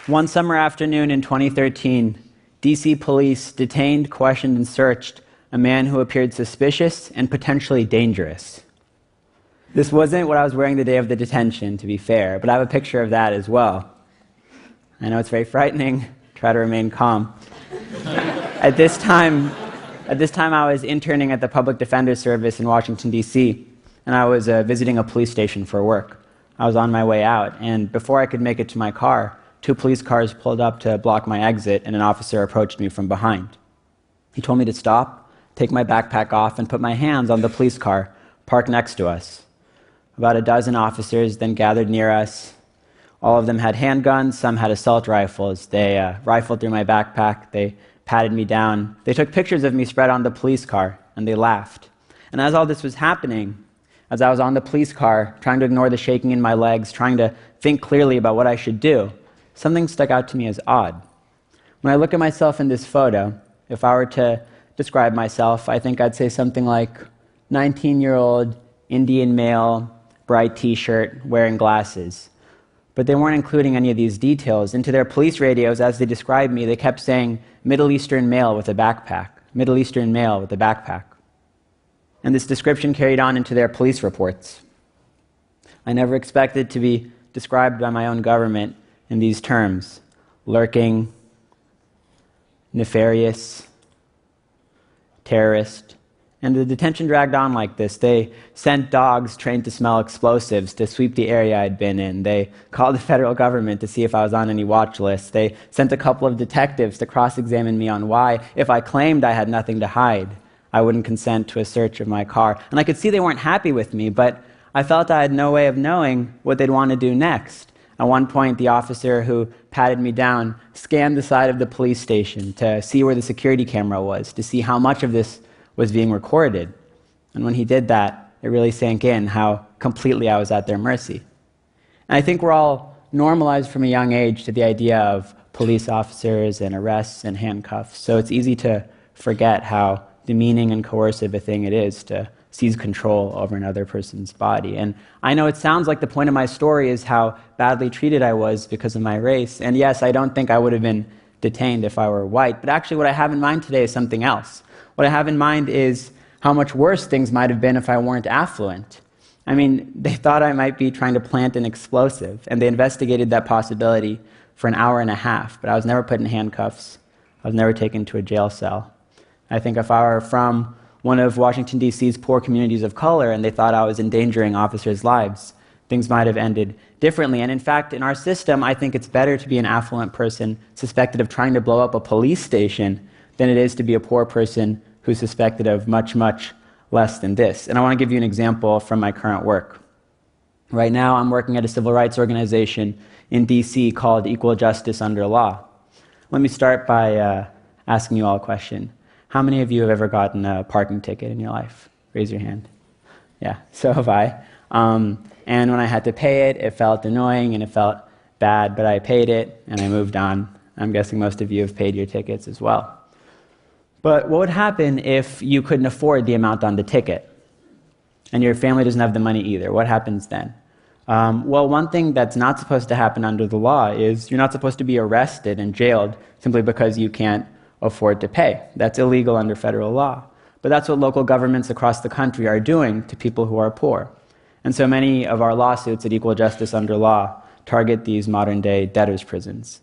One summer afternoon in 2013, DC police detained, questioned, and searched a man who appeared suspicious and potentially dangerous. This wasn't what I was wearing the day of the detention, to be fair, but I have a picture of that as well. I know it's very frightening. Try to remain calm. At this time, I was interning at the Public Defender Service in Washington, D.C., and I was visiting a police station for work. I was on my way out, and before I could make it to my car, 2 police cars pulled up to block my exit, and an officer approached me from behind. He told me to stop, take my backpack off, and put my hands on the police car parked next to us. About a dozen officers then gathered near us. All of them had handguns, some had assault rifles. They rifled through my backpack, they patted me down. They took pictures of me spread on the police car, and they laughed. And as all this was happening, as I was on the police car, trying to ignore the shaking in my legs, trying to think clearly about what I should do, something stuck out to me as odd. When I look at myself in this photo, if I were to describe myself, I think I'd say something like 19-year-old Indian male, bright t-shirt, wearing glasses. But they weren't including any of these details. Into their police radios, as they described me, they kept saying, Middle Eastern male with a backpack, Middle Eastern male with a backpack. And this description carried on into their police reports. I never expected to be described by my own government in these terms: lurking, nefarious, terrorist. And the detention dragged on like this. They sent dogs trained to smell explosives to sweep the area I'd been in. They called the federal government to see if I was on any watch lists. They sent a couple of detectives to cross-examine me on why, if I claimed I had nothing to hide, I wouldn't consent to a search of my car. And I could see they weren't happy with me, but I felt I had no way of knowing what they'd want to do next. At one point, the officer who patted me down scanned the side of the police station to see where the security camera was, to see how much of this was being recorded. And when he did that, it really sank in how completely I was at their mercy. And I think we're all normalized from a young age to the idea of police officers and arrests and handcuffs, so it's easy to forget how demeaning and coercive a thing it is to seize control over another person's body. And I know it sounds like the point of my story is how badly treated I was because of my race. And yes, I don't think I would have been detained if I were white. But actually what I have in mind today is something else. What I have in mind is how much worse things might have been if I weren't affluent. I mean, they thought I might be trying to plant an explosive, and they investigated that possibility for an hour and a half, but I was never put in handcuffs. I was never taken to a jail cell. I think if I were from one of Washington, D.C.'s poor communities of color and they thought I was endangering officers' lives, things might have ended differently. And in fact, in our system, I think it's better to be an affluent person suspected of trying to blow up a police station than it is to be a poor person who's suspected of much, much less than this. And I want to give you an example from my current work. Right now, I'm working at a civil rights organization in D.C. called Equal Justice Under Law. Let me start by asking you all a question. How many of you have ever gotten a parking ticket in your life? Raise your hand. Yeah, so have I. And when I had to pay it, it felt annoying and it felt bad, but I paid it and I moved on. I'm guessing most of you have paid your tickets as well. But what would happen if you couldn't afford the amount on the ticket and your family doesn't have the money either? What happens then? Well, one thing that's not supposed to happen under the law is you're not supposed to be arrested and jailed simply because you can't afford to pay. That's illegal under federal law. But that's what local governments across the country are doing to people who are poor. And so many of our lawsuits at Equal Justice Under Law target these modern-day debtors' prisons.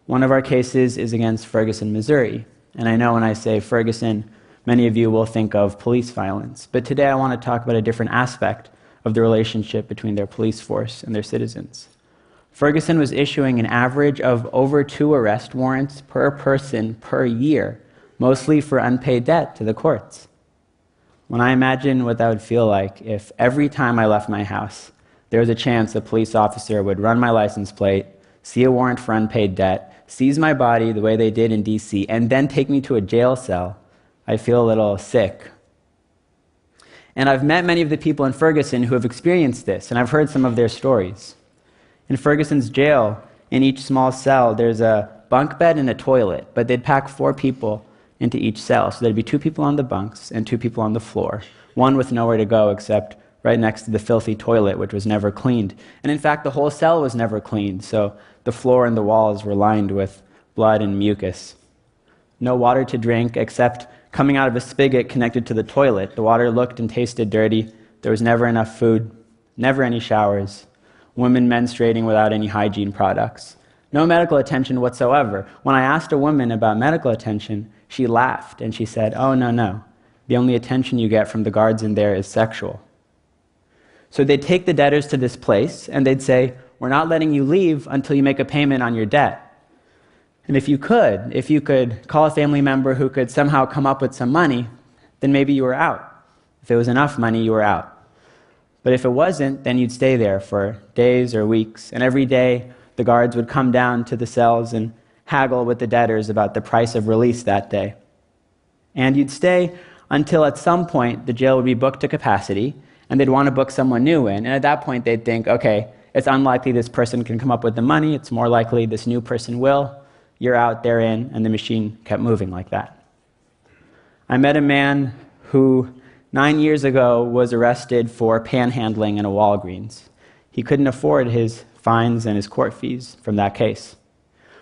One of our cases is against Ferguson, Missouri. And I know when I say Ferguson, many of you will think of police violence. But today I want to talk about a different aspect of the relationship between their police force and their citizens. Ferguson was issuing an average of over 2 arrest warrants per person per year, mostly for unpaid debt to the courts. When I imagine what that would feel like if every time I left my house, there was a chance a police officer would run my license plate, see a warrant for unpaid debt, seize my body the way they did in D.C., and then take me to a jail cell, I feel a little sick. And I've met many of the people in Ferguson who have experienced this, and I've heard some of their stories. In Ferguson's jail, in each small cell, there's a bunk bed and a toilet, but they'd pack 4 people into each cell. So there'd be 2 people on the bunks and 2 people on the floor, one with nowhere to go except right next to the filthy toilet, which was never cleaned. And in fact, the whole cell was never cleaned, so the floor and the walls were lined with blood and mucus. No water to drink except coming out of a spigot connected to the toilet. The water looked and tasted dirty. There was never enough food, never any showers. Women menstruating without any hygiene products. No medical attention whatsoever. When I asked a woman about medical attention, she laughed and she said, "Oh, no. The only attention you get from the guards in there is sexual." So they'd take the debtors to this place and they'd say, "We're not letting you leave until you make a payment on your debt. And if you could call a family member who could somehow come up with some money, then maybe you were out. If it was enough money, you were out. But if it wasn't, then you'd stay there for days or weeks. And every day, the guards would come down to the cells and haggle with the debtors about the price of release that day. And you'd stay until at some point the jail would be booked to capacity, and they'd want to book someone new in. And at that point, they'd think, okay, it's unlikely this person can come up with the money. It's more likely this new person will. You're out, they're in, and the machine kept moving like that. I met a man who 9 years ago was arrested for panhandling in a Walgreens. He couldn't afford his fines and his court fees from that case.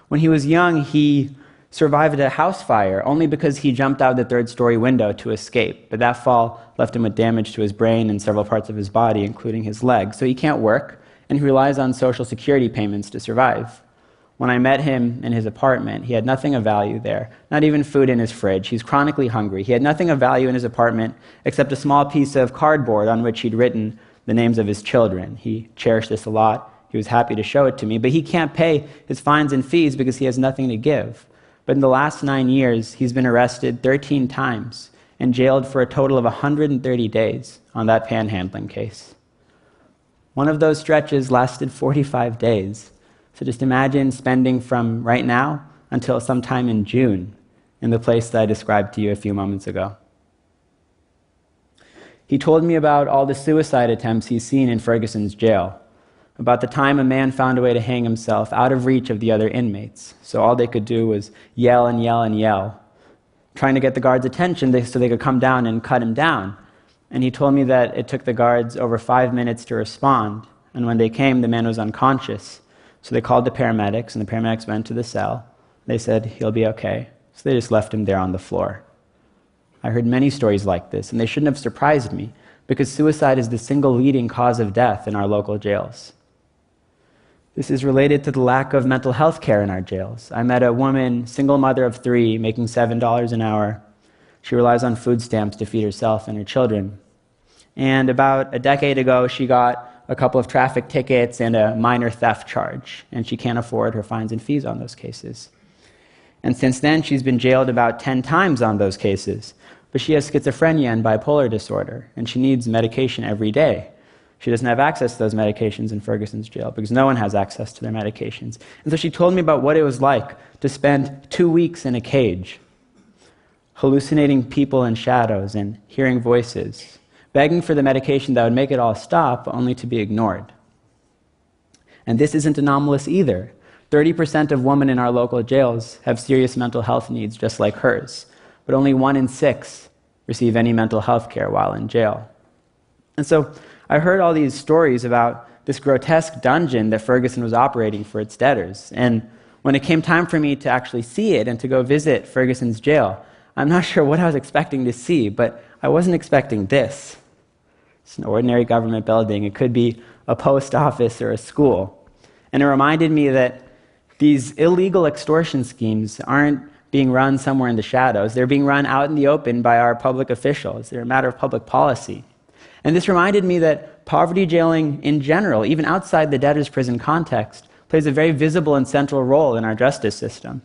When he was young, he survived a house fire only because he jumped out the third-story window to escape. But that fall left him with damage to his brain and several parts of his body, including his legs. So he can't work, and he relies on Social Security payments to survive. When I met him in his apartment, he had nothing of value there, not even food in his fridge. He's chronically hungry. He had nothing of value in his apartment except a small piece of cardboard on which he'd written the names of his children. He cherished this a lot. He was happy to show it to me, but he can't pay his fines and fees because he has nothing to give. But in the last 9 years, he's been arrested 13 times and jailed for a total of 130 days on that panhandling case. One of those stretches lasted 45 days. So just imagine spending from right now until sometime in June in the place that I described to you a few moments ago. He told me about all the suicide attempts he's seen in Ferguson's jail, about the time a man found a way to hang himself out of reach of the other inmates. So all they could do was yell and yell and yell, trying to get the guards' attention so they could come down and cut him down. And he told me that it took the guards over 5 minutes to respond. And when they came, the man was unconscious. So they called the paramedics, and the paramedics went to the cell. They said, "He'll be okay." So they just left him there on the floor. I heard many stories like this, and they shouldn't have surprised me, because suicide is the single leading cause of death in our local jails. This is related to the lack of mental health care in our jails. I met a woman, single mother of 3, making $7 an hour. She relies on food stamps to feed herself and her children. And about a decade ago, she got a couple of traffic tickets and a minor theft charge, and she can't afford her fines and fees on those cases. And since then, she's been jailed about 10 times on those cases. But she has schizophrenia and bipolar disorder, and she needs medication every day. She doesn't have access to those medications in Ferguson's jail because no one has access to their medications. And so she told me about what it was like to spend 2 weeks in a cage, hallucinating people in shadows and hearing voices, begging for the medication that would make it all stop, only to be ignored. And this isn't anomalous either. 30% of women in our local jails have serious mental health needs just like hers, but only 1 in 6 receive any mental health care while in jail. And so I heard all these stories about this grotesque dungeon that Ferguson was operating for its debtors. And when it came time for me to actually see it and to go visit Ferguson's jail, I'm not sure what I was expecting to see, but I wasn't expecting this. It's an ordinary government building. It could be a post office or a school. And it reminded me that these illegal extortion schemes aren't being run somewhere in the shadows. They're being run out in the open by our public officials. They're a matter of public policy. And this reminded me that poverty jailing in general, even outside the debtor's prison context, plays a very visible and central role in our justice system.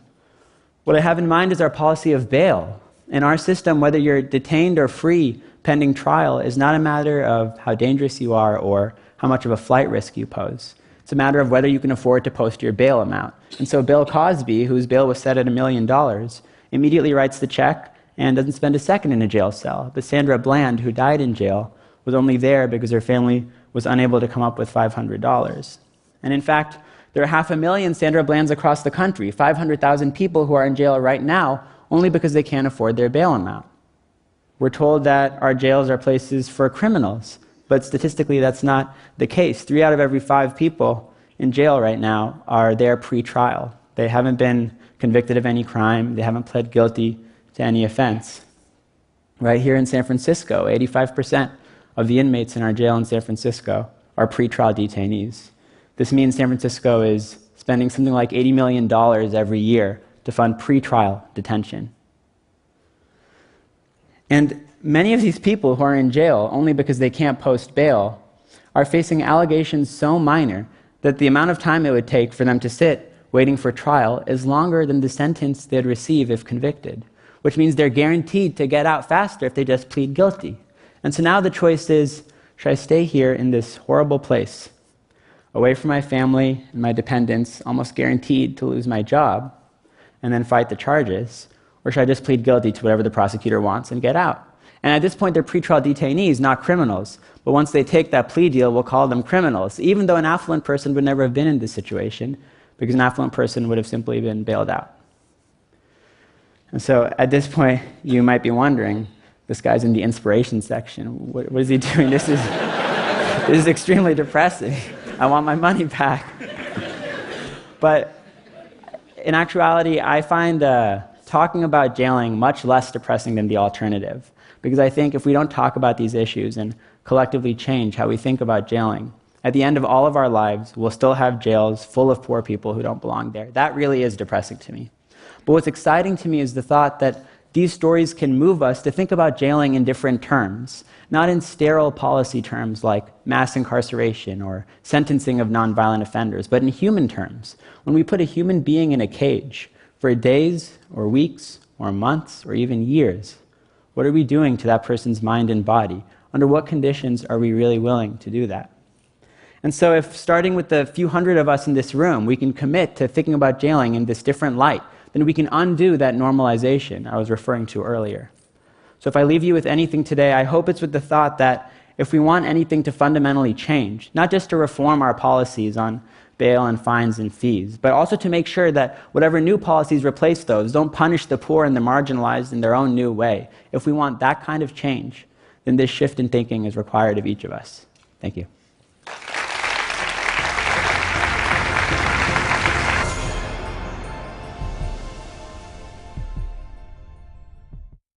What I have in mind is our policy of bail. In our system, whether you're detained or free pending trial is not a matter of how dangerous you are or how much of a flight risk you pose. It's a matter of whether you can afford to post your bail amount. And so Bill Cosby, whose bail was set at $1 million, immediately writes the check and doesn't spend a second in a jail cell. But Sandra Bland, who died in jail, was only there because her family was unable to come up with $500. And in fact, there are 500,000 Sandra Blands across the country, 500,000 people who are in jail right now only because they can't afford their bail amount. We're told that our jails are places for criminals, but statistically that's not the case. 3 out of every 5 people in jail right now are there pre-trial. They haven't been convicted of any crime. They haven't pled guilty to any offense. Right here in San Francisco, 85% of the inmates in our jail in San Francisco are pre-trial detainees. This means San Francisco is spending something like $80 million every year to fund pre-trial detention. And many of these people who are in jail only because they can't post bail are facing allegations so minor that the amount of time it would take for them to sit waiting for trial is longer than the sentence they'd receive if convicted, which means they're guaranteed to get out faster if they just plead guilty. And so now the choice is, should I stay here in this horrible place, away from my family and my dependents, almost guaranteed to lose my job, and then fight the charges, or should I just plead guilty to whatever the prosecutor wants and get out? And at this point, they're pretrial detainees, not criminals. But once they take that plea deal, we'll call them criminals, even though an affluent person would never have been in this situation, because an affluent person would have simply been bailed out. And so at this point, you might be wondering, this guy's in the inspiration section. What is he doing? This is extremely depressing. I want my money back. But in actuality, I find talking about jailing much less depressing than the alternative. Because I think if we don't talk about these issues and collectively change how we think about jailing, at the end of all of our lives, we'll still have jails full of poor people who don't belong there. That really is depressing to me. But what's exciting to me is the thought that these stories can move us to think about jailing in different terms, not in sterile policy terms like mass incarceration or sentencing of nonviolent offenders, but in human terms. When we put a human being in a cage for days or weeks or months or even years, what are we doing to that person's mind and body? Under what conditions are we really willing to do that? And so if, starting with the few hundred of us in this room, we can commit to thinking about jailing in this different light, then we can undo that normalization I was referring to earlier. So if I leave you with anything today, I hope it's with the thought that if we want anything to fundamentally change, not just to reform our policies on bail and fines and fees, but also to make sure that whatever new policies replace those don't punish the poor and the marginalized in their own new way. If we want that kind of change, then this shift in thinking is required of each of us. Thank you.